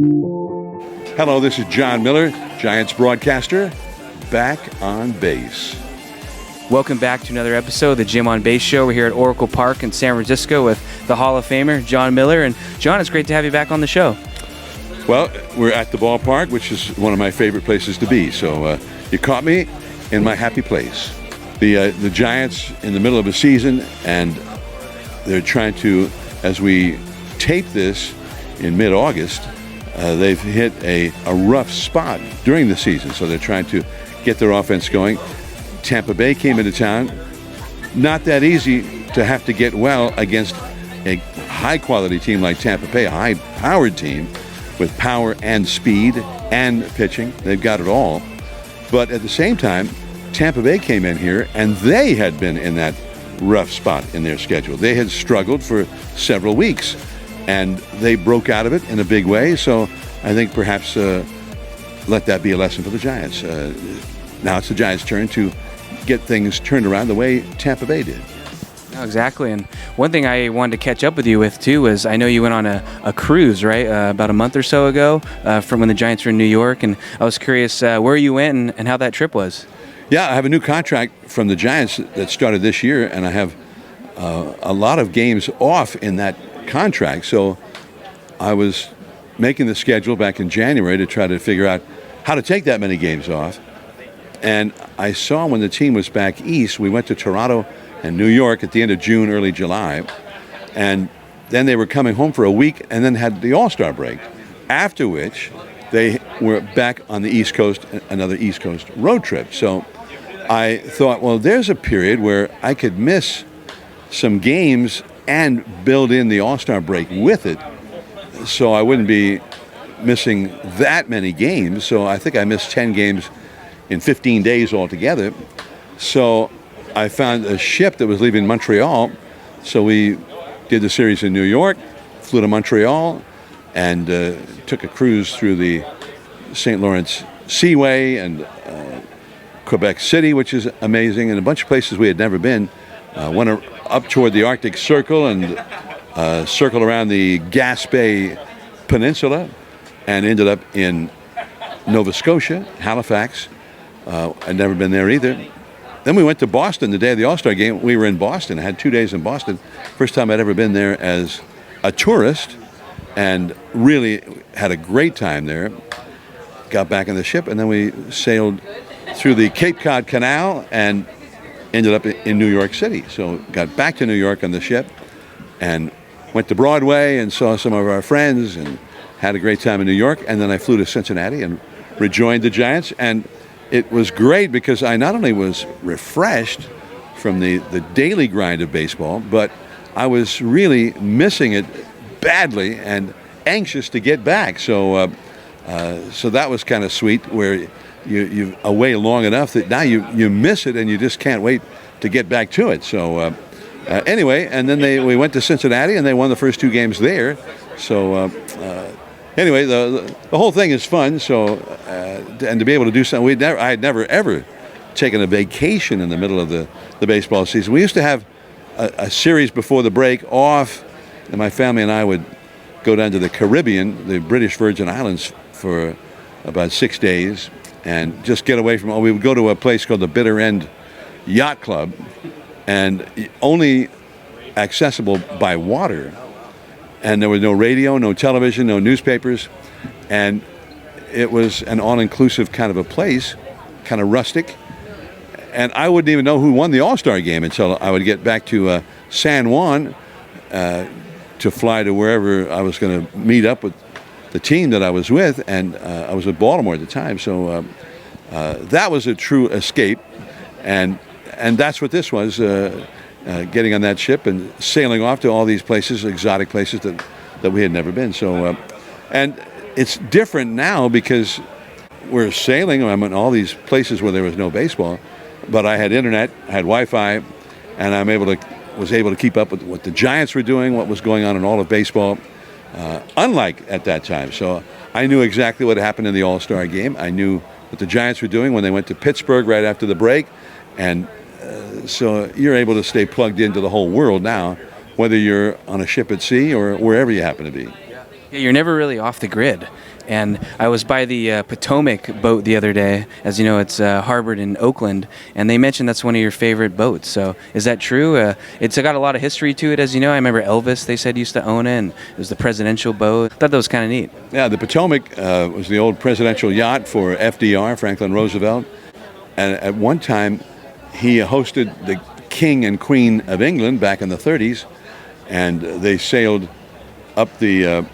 Hello, this is John Miller, Giants broadcaster, back on base. Welcome back to another episode of the Jim on Base Show. We're here at Oracle Park in San Francisco with the Hall of Famer, John Miller. And John, it's great to have you back on the show. Well, we're at the ballpark, which is one of my favorite places to be. So you caught me in my happy place. The Giants in the middle of a season, and they're trying to, as we tape this in mid-August, they've hit a rough spot during the season. So they're trying to get their offense going. Tampa Bay came into town. Not that easy to have to get well against a high-quality team like Tampa Bay, a high-powered team with power and speed and pitching. They've got it all. But at the same time, Tampa Bay came in here, and they had been in that rough spot in their schedule. They had struggled for several weeks, and they broke out of it in a big way. So I think perhaps let that be a lesson for the Giants. Now it's the Giants' turn to get things turned around the way Tampa Bay did. No, exactly. And one thing I wanted to catch up with you with, too, was I know you went on a cruise, right, about a month or so ago from when the Giants were in New York. And I was curious where you went and how that trip was. Yeah, I have a new contract from the Giants that started this year, and I have a lot of games off in that contract. So I was making the schedule back in January to try to figure out how to take that many games off. And I saw when the team was back east, we went to Toronto and New York at the end of June, early July. And then they were coming home for a week and then had the All-Star break, after which they were back on the East Coast, another East Coast road trip. So I thought, well, there's a period where I could miss some games and build in the All-Star break with it, so I wouldn't be missing that many games. So I think I missed 10 games in 15 days altogether. So I found a ship that was leaving Montreal. So we did the series in New York, flew to Montreal, and took a cruise through the St. Lawrence Seaway and Quebec City, which is amazing, and a bunch of places we had never been. Went up toward the Arctic Circle and circled around the Gaspé Peninsula and ended up in Nova Scotia, Halifax. I'd never been there either. Then we went to Boston the day of the All-Star game. We were in Boston. I had 2 days in Boston. First time I'd ever been there as a tourist, and really had a great time there. Got back in the ship, and then we sailed through the Cape Cod Canal and ended up in New York City. So got back to New York on the ship and went to Broadway and saw some of our friends and had a great time in New York. And then I flew to Cincinnati and rejoined the Giants. And it was great because I not only was refreshed from the daily grind of baseball, but I was really missing it badly and anxious to get back. So that was kind of sweet, where you're away long enough that now you miss it and you just can't wait to get back to it. So anyway, and then we went to Cincinnati and they won the first 2 games there. So anyway, the whole thing is fun. So and to be able to do something, I had never ever taken a vacation in the middle of the baseball season. We used to have a series before the break off, and my family and I would go down to the Caribbean, the British Virgin Islands, for about 6 days and just get away from all. We would go to a place called the Bitter End Yacht Club, and only accessible by water. And there was no radio, no television, no newspapers. And it was an all-inclusive kind of a place, kind of rustic. And I wouldn't even know who won the All-Star game until I would get back to San Juan to fly to wherever I was going to meet up with the team that I was with. And I was at Baltimore at the time. So that was a true escape. And that's what this was. Getting on that ship and sailing off to all these places, exotic places that we had never been. So, and it's different now because we're sailing. I'm in all these places where there was no baseball, but I had internet, I had Wi-Fi, and was able to keep up with what the Giants were doing, what was going on in all of baseball, unlike at that time. So I knew exactly what happened in the All-Star game. I knew what the Giants were doing when they went to Pittsburgh right after the break, and so you're able to stay plugged into the whole world now, whether you're on a ship at sea or wherever you happen to be. Yeah, you're never really off the grid. And I was by the Potomac boat the other day. As you know, it's harbored in Oakland, and they mentioned that's one of your favorite boats. So is that true? It's got a lot of history to it, as you know. I remember Elvis, they said, used to own it, and it was the presidential boat. I thought that was kind of neat. Yeah, the Potomac was the old presidential yacht for FDR, Franklin Roosevelt. And at one time, he hosted the King and Queen of England back in the 30s, and they sailed up the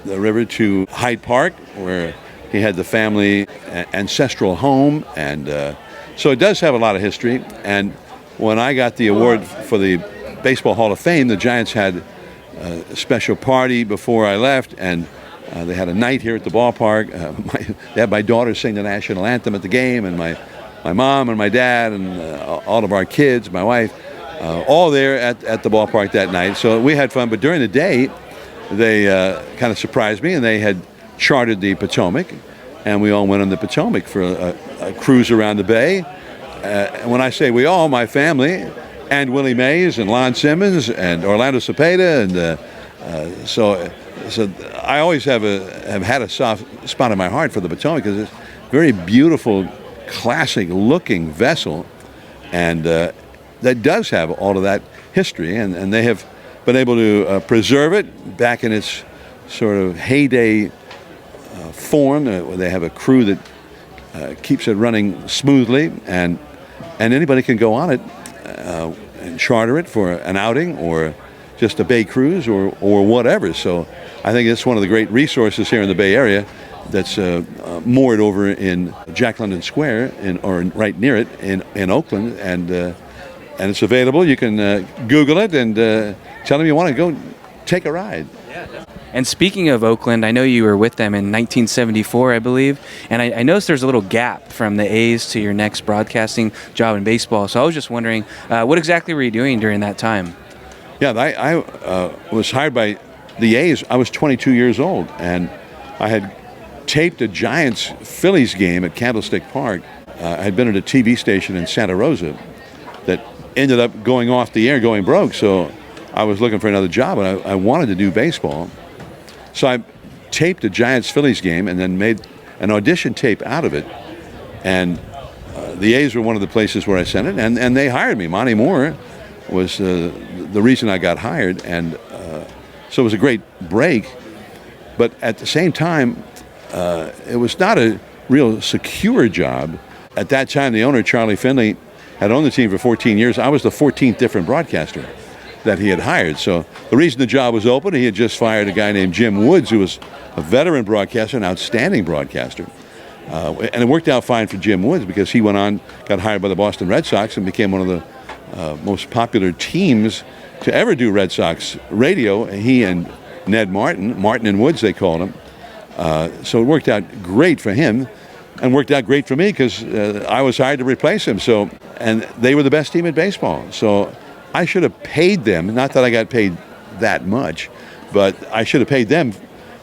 river to Hyde Park, where he had the family ancestral home, and so it does have a lot of history. And when I got the award for the Baseball Hall of Fame, the Giants had a special party before I left, and they had a night here at the ballpark. They had my daughter sing the national anthem at the game, and my mom and my dad and all of our kids, my wife, all there at the ballpark that night. So we had fun, but during the day, they kind of surprised me, and they had chartered the Potomac, and we all went on the Potomac for a cruise around the bay. And when I say we all, my family, and Willie Mays and Lon Simmons and Orlando Cepeda, and so I always have had a soft spot in my heart for the Potomac because it's a very beautiful, classic-looking vessel, and that does have all of that history, and they have been able to preserve it back in its sort of heyday form, where they have a crew that keeps it running smoothly, and anybody can go on it and charter it for an outing or just a bay cruise or whatever. So I think it's one of the great resources here in the Bay Area that's moored over in Jack London Square, or right near it in Oakland, and it's available. You can Google it and tell them you want to go take a ride. And speaking of Oakland, I know you were with them in 1974, I believe, and I noticed there's a little gap from the A's to your next broadcasting job in baseball. So I was just wondering, what exactly were you doing during that time? Yeah, I was hired by the A's. I was 22 years old, and I had taped a Giants-Phillies game at Candlestick Park. I had been at a TV station in Santa Rosa that ended up going off the air, going broke, so I was looking for another job, and I wanted to do baseball. So I taped a Giants-Phillies game and then made an audition tape out of it, and the A's were one of the places where I sent it, and they hired me. Monty Moore was the reason I got hired, and so it was a great break, but at the same time, it was not a real secure job. At that time, the owner, Charlie Finley, had owned the team for 14 years. I was the 14th different broadcaster that he had hired. So the reason the job was open, he had just fired a guy named Jim Woods, who was a veteran broadcaster, an outstanding broadcaster. And it worked out fine for Jim Woods because he went on, got hired by the Boston Red Sox, and became one of the most popular teams to ever do Red Sox radio. He and Ned Martin and Woods, they called him. So it worked out great for him, and worked out great for me because I was hired to replace him. So, and they were the best team in baseball. So I should have paid them, not that I got paid that much, but I should have paid them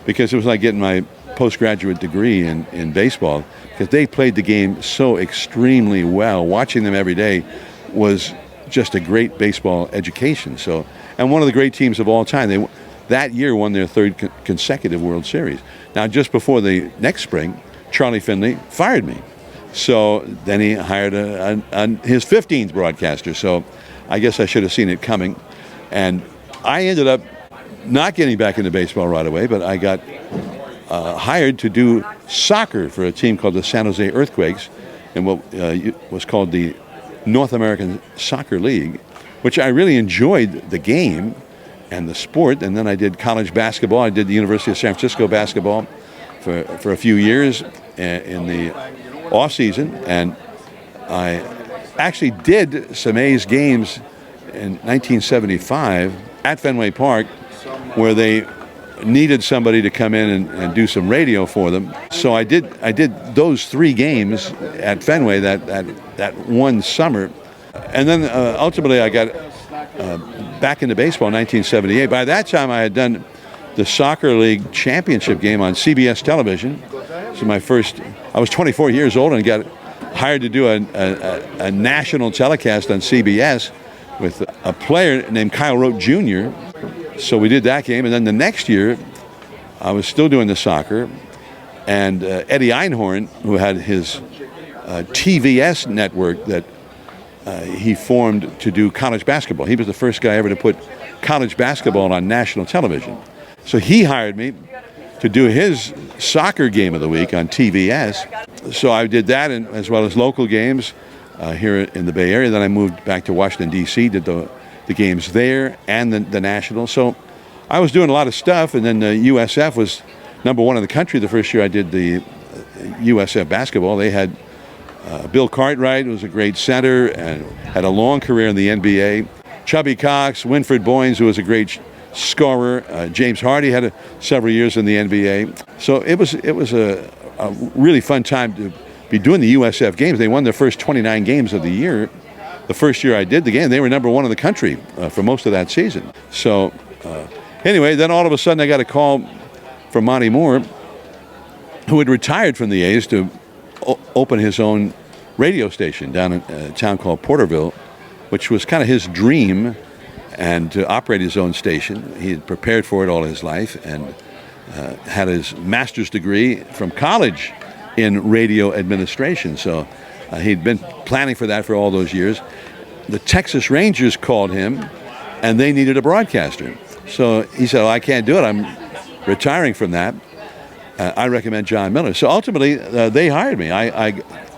because it was like getting my postgraduate degree in baseball, because they played the game so extremely well. Watching them every day was just a great baseball education. So, and one of the great teams of all time. They that year won their third consecutive World Series. Now, just before the next spring, Charlie Finley fired me. So then he hired his 15th broadcaster. So I guess I should have seen it coming. And I ended up not getting back into baseball right away, but I got hired to do soccer for a team called the San Jose Earthquakes in what was called the North American Soccer League, which I really enjoyed the game and the sport. And then I did college basketball. I did the University of San Francisco basketball for a few years in the off season, and I actually did some A's games in 1975 at Fenway Park, where they needed somebody to come in and do some radio for them. So I did those 3 games at Fenway that one summer, and then ultimately I got back into baseball in 1978. By that time, I had done the Soccer League championship game on CBS television. So I was 24 years old and got hired to do a national telecast on CBS with a player named Kyle Rote Jr. So we did that game, and then the next year I was still doing the soccer, and Eddie Einhorn, who had his TVS network that he formed to do college basketball. He was the first guy ever to put college basketball on national television. So he hired me to do his soccer game of the week on TVS. So I did that, and as well as local games here in the Bay Area. Then I moved back to Washington, D.C., did the games there and the national. So I was doing a lot of stuff, and then USF was #1 in the country the first year I did the USF basketball. They had Bill Cartwright, who was a great center and had a long career in the NBA. Chubby Cox, Winfred Boynes, who was a great scorer. James Hardy had several years in the NBA. So it was a really fun time to be doing the USF games. They won their first 29 games of the year. The first year I did the game, they were #1 in the country for most of that season. So anyway, then all of a sudden I got a call from Monty Moore, who had retired from the A's to open his own radio station down in a town called Porterville, which was kind of his dream, and to operate his own station. He had prepared for it all his life and had his master's degree from college in radio administration. So he'd been planning for that for all those years. The Texas Rangers called him, and they needed a broadcaster. So he said, I can't do it. I'm retiring from that. I recommend John Miller. So ultimately, they hired me. I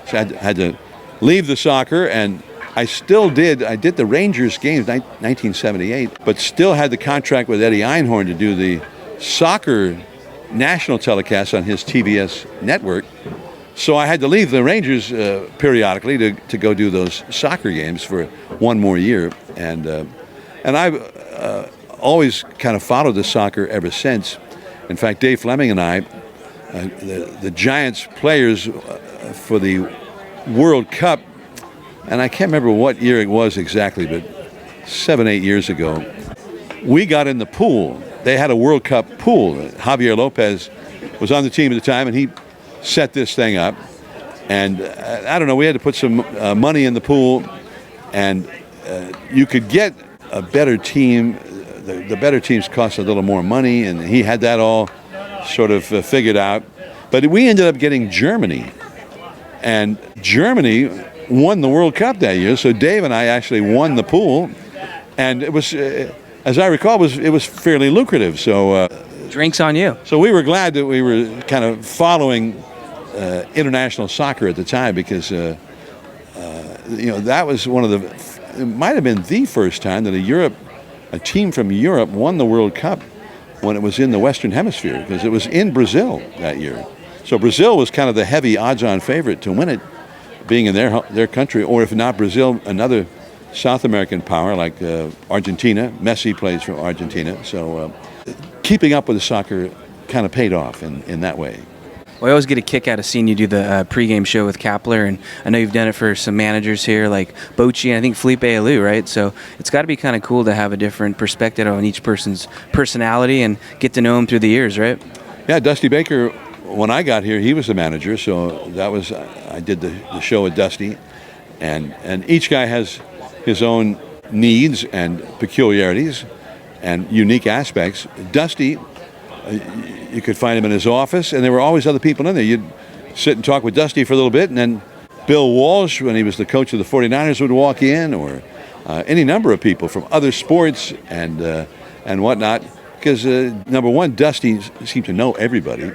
had to leave the soccer, and I did the Rangers games, 1978, but still had the contract with Eddie Einhorn to do the soccer national telecast on his TVS network. So I had to leave the Rangers periodically to go do those soccer games for one more year. And I've always kind of followed the soccer ever since. In fact, Dave Fleming and I, the Giants players for the World Cup, and I can't remember what year it was exactly, but 7-8 years ago, we got in the pool. They had a World Cup pool. Javier Lopez was on the team at the time, and he set this thing up. And I don't know, we had to put some money in the pool, and you could get a better team. The better teams cost a little more money, and he had that all sort of figured out. But we ended up getting Germany, and Germany won the World Cup that year. So Dave and I actually won the pool, and it was, as I recall, it was fairly lucrative. So Drinks on you. So we were glad that we were kind of following international soccer at the time, because that was one of it might have been the first time that a team from Europe won the World Cup when it was in the Western Hemisphere, because it was in Brazil that year. So Brazil was kind of the heavy odds-on favorite to win it, being in their country, or if not Brazil, another South American power like Argentina. Messi plays for Argentina. So keeping up with the soccer kind of paid off in that way. Well, I always get a kick out of seeing you do the pregame show with Kapler, and I know you've done it for some managers here like Bochy and I think Felipe Alou, right? So it's got to be kind of cool to have a different perspective on each person's personality and get to know them through the years, right? Yeah, Dusty Baker, when I got here, he was the manager, so I did the show with Dusty, and each guy has his own needs and peculiarities and unique aspects. Dusty, you could find him in his office, and there were always other people in there. You'd sit and talk with Dusty for a little bit, and then Bill Walsh, when he was the coach of the 49ers, would walk in, or any number of people from other sports and whatnot, because number one, Dusty seemed to know everybody.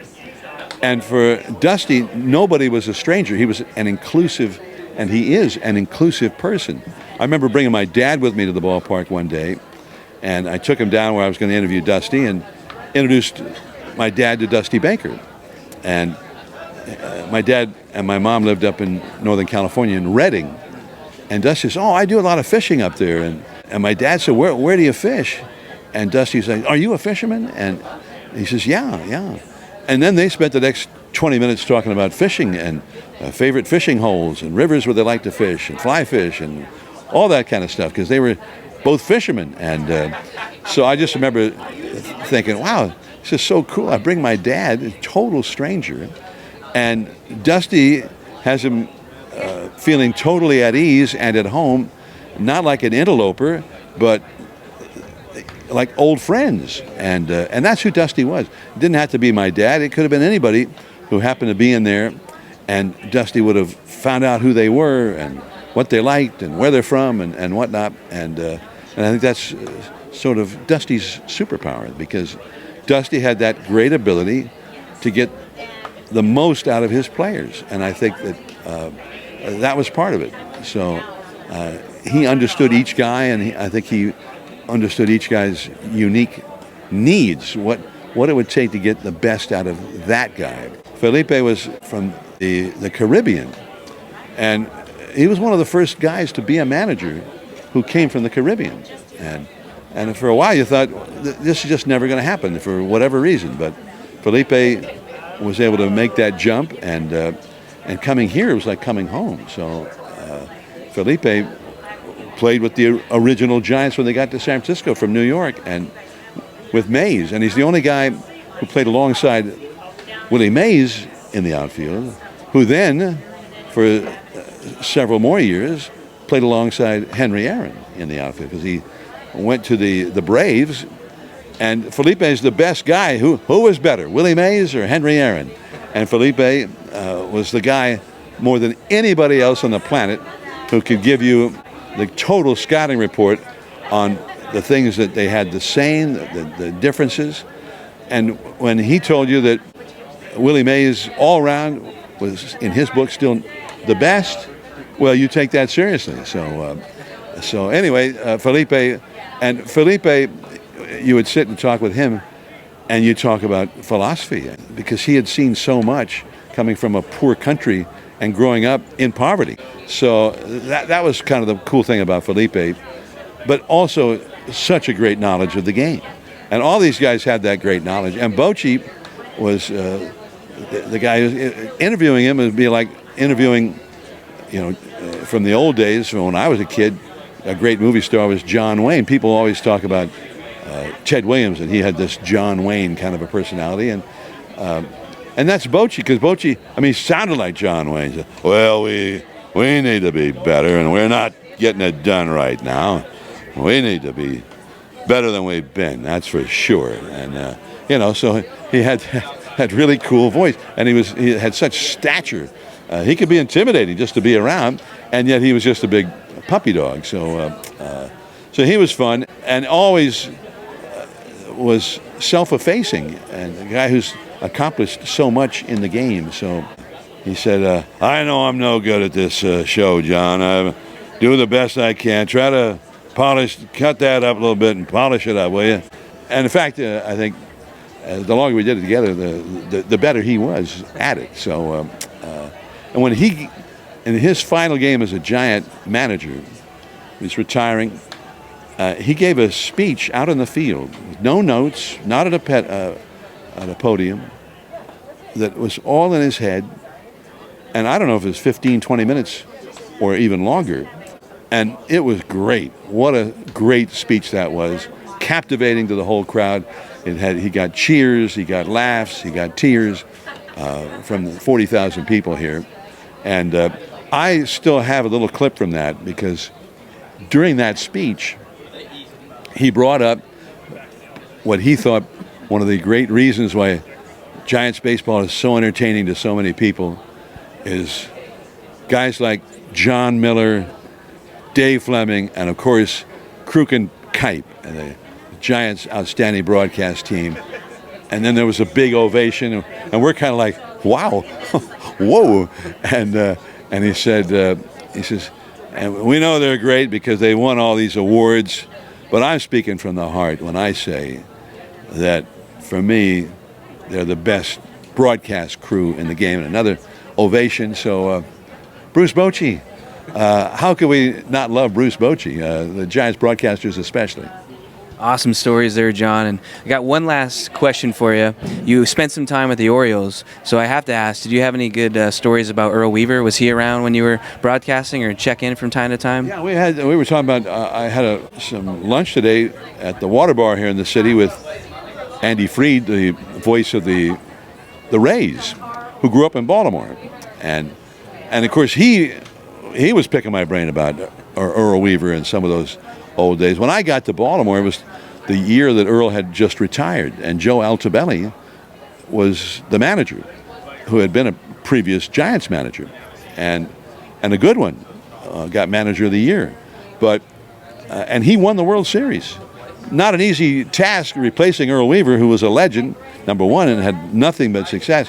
And for Dusty, nobody was a stranger. He was an inclusive, and he is an inclusive person. I remember bringing my dad with me to the ballpark one day, and I took him down where I was going to interview Dusty and introduced my dad to Dusty Baker. And my dad and my mom lived up in Northern California in Redding. And Dusty says, I do a lot of fishing up there. And my dad said, where do you fish? And Dusty's like, are you a fisherman? And he says, yeah. And then they spent the next 20 minutes talking about fishing and favorite fishing holes and rivers where they like to fish and fly fish and all that kind of stuff, because they were both fishermen. And so I just remember thinking, wow, this is so cool. I bring my dad, a total stranger, and Dusty has him feeling totally at ease and at home, not like an interloper, but like old friends, and that's who Dusty was. It didn't have to be my dad. It could have been anybody who happened to be in there, and Dusty would have found out who they were and what they liked and where they're from and whatnot. And I think that's sort of Dusty's superpower, because Dusty had that great ability to get the most out of his players, and I think that that was part of it. So he understood each guy, and I think he understood each guy's unique needs, what it would take to get the best out of that guy. Felipe was from the Caribbean, and he was one of the first guys to be a manager who came from the Caribbean. And for a while you thought, this is just never going to happen for whatever reason. But Felipe was able to make that jump, and coming here was like coming home. So Felipe played with the original Giants when they got to San Francisco from New York, and with Mays. And he's the only guy who played alongside Willie Mays in the outfield, who then, for several more years, played alongside Henry Aaron in the outfield, because he went to the Braves. And Felipe is the best guy. Who was better, Willie Mays or Henry Aaron? And Felipe was the guy more than anybody else on the planet who could give you the total scouting report on the things that they had the same, the differences. And when he told you that Willie Mays all around was, in his book, still the best, well, you take that seriously. So anyway, Felipe, you would sit and talk with him, and you talk about philosophy, because he had seen so much coming from a poor country and growing up in poverty. So that was kind of the cool thing about Felipe, but also such a great knowledge of the game. And all these guys had that great knowledge. And Bochy was the guy interviewing him would be like interviewing, from the old days, from when I was a kid. A great movie star was John Wayne. People always talk about Ted Williams, and he had this John Wayne kind of a personality, and that's Bochy, because Bochy, he sounded like John Wayne. He said, well, we need to be better, and we're not getting it done right now. We need to be better than we've been, that's for sure. And so he had that really cool voice, and he had such stature. He could be intimidating just to be around, and yet he was just a big puppy dog. So he was fun, and always was self-effacing, and a guy who's accomplished so much in the game. So he said, I know I'm no good at this show, John. I'm doing the best I can. Try to cut that up a little bit and polish it up, will you? And in fact, I think the longer we did it together, the better he was at it. So, and when in his final game as a Giant manager, he's retiring, he gave a speech out on the field, with no notes, not at a podium, that was all in his head. And I don't know if it was 15, 20 minutes or even longer. And it was great. What a great speech that was. Captivating to the whole crowd. He got cheers, he got laughs, he got tears from the 40,000 people here. And I still have a little clip from that, because during that speech, he brought up what he thought one of the great reasons why Giants baseball is so entertaining to so many people is guys like John Miller, Dave Fleming, and of course Kruk and Kipe, and the Giants' outstanding broadcast team. And then there was a big ovation, and we're kind of like, wow, whoa. And he says, and we know they're great because they won all these awards, but I'm speaking from the heart when I say that for me, they're the best broadcast crew in the game. And another ovation. So Bruce Bochy, how could we not love Bruce Bochy, the Giants broadcasters especially? Awesome stories there, John. And I got one last question for you. You spent some time with the Orioles, so I have to ask, did you have any good stories about Earl Weaver? Was he around when you were broadcasting, or check in from time to time? Yeah, we were talking about, I had some lunch today at the Water Bar here in the city with Andy Freed, the voice of the Rays, who grew up in Baltimore. And of course, he was picking my brain about Earl Weaver and some of those old days. When I got to Baltimore, it was the year that Earl had just retired, and Joe Altobelli was the manager, who had been a previous Giants manager, and a good one, got manager of the year, but and he won the World Series. Not an easy task replacing Earl Weaver, who was a legend, number one, and had nothing but success,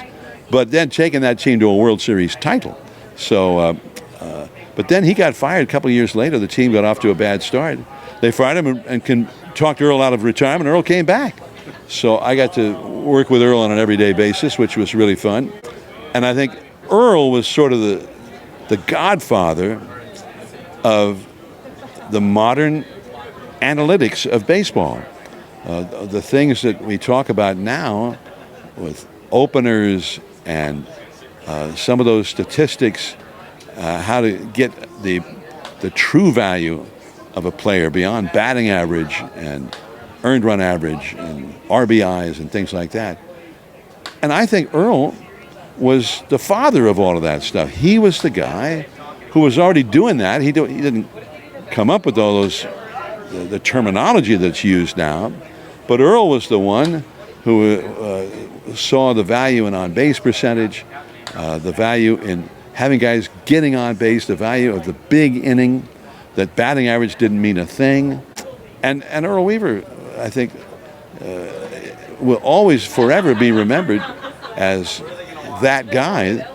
but then taking that team to a World Series title. So, but then he got fired a couple of years later. The team got off to a bad start. They fired him and can talk Earl out of retirement. Earl came back. So I got to work with Earl on an everyday basis, which was really fun. And I think Earl was sort of the godfather of the modern analytics of baseball. The things that we talk about now with openers and some of those statistics, how to get the true value of a player beyond batting average and earned run average and RBIs and things like that. And I think Earl was the father of all of that stuff. He was the guy who was already doing that. He didn't come up with all those the terminology that's used now, but Earl was the one who saw the value in on-base percentage, the value in having guys getting on base, the value of the big inning, that batting average didn't mean a thing. And Earl Weaver, I think, will always forever be remembered as that guy,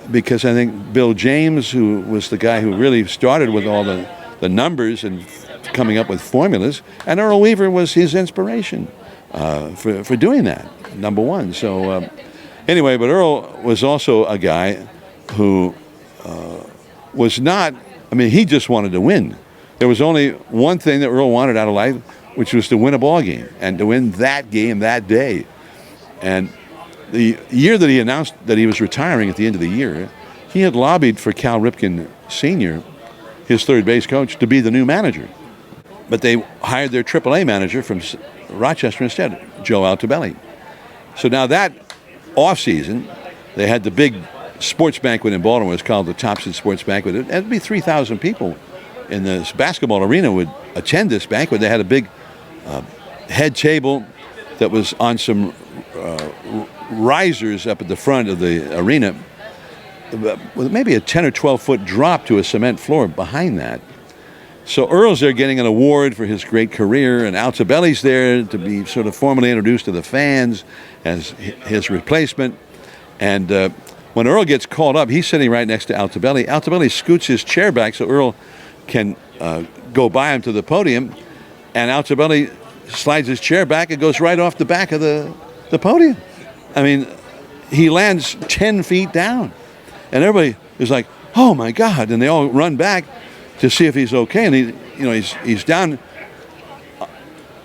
because I think Bill James, who was the guy who really started with all the numbers and coming up with formulas, and Earl Weaver was his inspiration for doing that, number one. So anyway, but Earl was also a guy who was not, I mean, he just wanted to win. There was only one thing that Earl wanted out of life, which was to win a ball game and to win that game that day. And the year that he announced that he was retiring at the end of the year, he had lobbied for Cal Ripken Sr., his third base coach, to be the new manager. But they hired their AAA manager from Rochester instead, Joe Altobelli. So now that offseason, they had the big sports banquet in Baltimore. It's called the Thompson Sports Banquet. It'd be 3,000 people in this basketball arena would attend this banquet. They had a big head table that was on some risers up at the front of the arena with maybe a 10 or 12 foot drop to a cement floor behind that. So Earl's there getting an award for his great career, and Altobelli's there to be sort of formally introduced to the fans as his replacement. And when Earl gets called up, he's sitting right next to Altobelli. Altobelli scoots his chair back so Earl can go by him to the podium, and Altobelli slides his chair back and goes right off the back of the podium. I mean, he lands 10 feet down, and everybody is like, "Oh my God!" And they all run back to see if he's okay. And he's down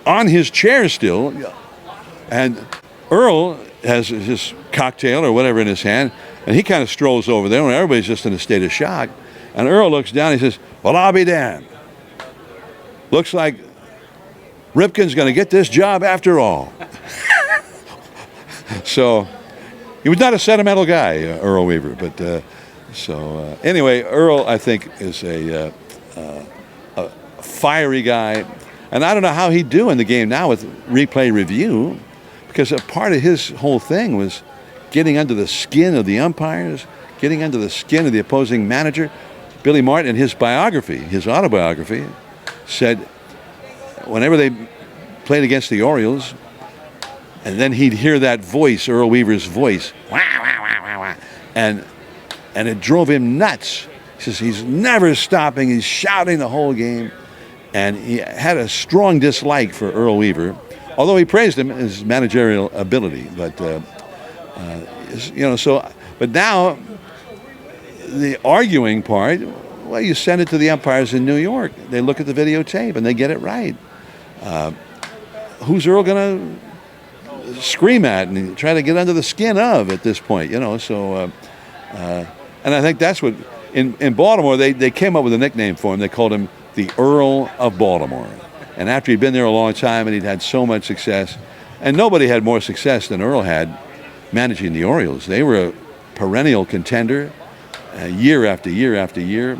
on his chair still, and Earl has his cocktail or whatever in his hand, and he kind of strolls over there, and everybody's just in a state of shock. And Earl looks down, and he says, "Well, I'll be damned. Looks like Ripken's going to get this job after all." So he was not a sentimental guy, Earl Weaver. But anyway, Earl, I think, is a fiery guy. And I don't know how he'd do in the game now with replay review, because a part of his whole thing was getting under the skin of the umpires, getting under the skin of the opposing manager. Billy Martin, in his biography, his autobiography, said whenever they played against the Orioles, and then he'd hear that voice, Earl Weaver's voice, wah, wah, wah, wah, wah, and it drove him nuts. He says he's never stopping, he's shouting the whole game, and he had a strong dislike for Earl Weaver, although he praised him his managerial ability. But but now the arguing part, well, you send it to the umpires in New York. They look at the videotape and they get it right. Who's Earl going to scream at and try to get under the skin of at this point? So and I think that's what in Baltimore they came up with a nickname for him. They called him the Earl of Baltimore. And after he'd been there a long time and he'd had so much success, and nobody had more success than Earl had managing the Orioles. They were a perennial contender year after year after year.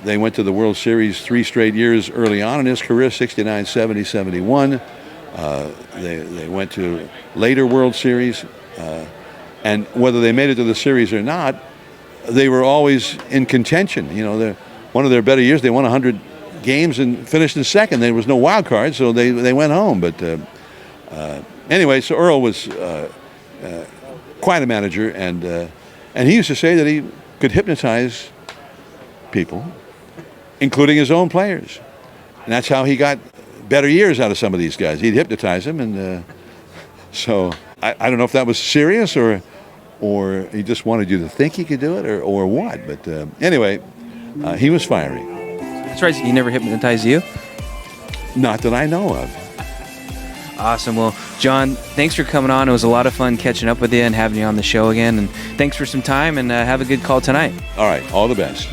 They went to the World Series 3 straight years early on in his career, 69, 70, 71. They went to later World Series. And whether they made it to the series or not, they were always in contention. You know, one of their better years, they won 100 games and finished in second. There was no wild card, so they went home. But anyway, so Earl was quite a manager, and he used to say that he could hypnotize people, including his own players. And that's how he got better years out of some of these guys. He'd hypnotize them, and so I don't know if that was serious or he just wanted you to think he could do it or what. But anyway, he was fiery. That's right. He never hypnotized you? Not that I know of. Awesome. Well, John, thanks for coming on. It was a lot of fun catching up with you and having you on the show again. And thanks for some time, and have a good call tonight. All right. All the best.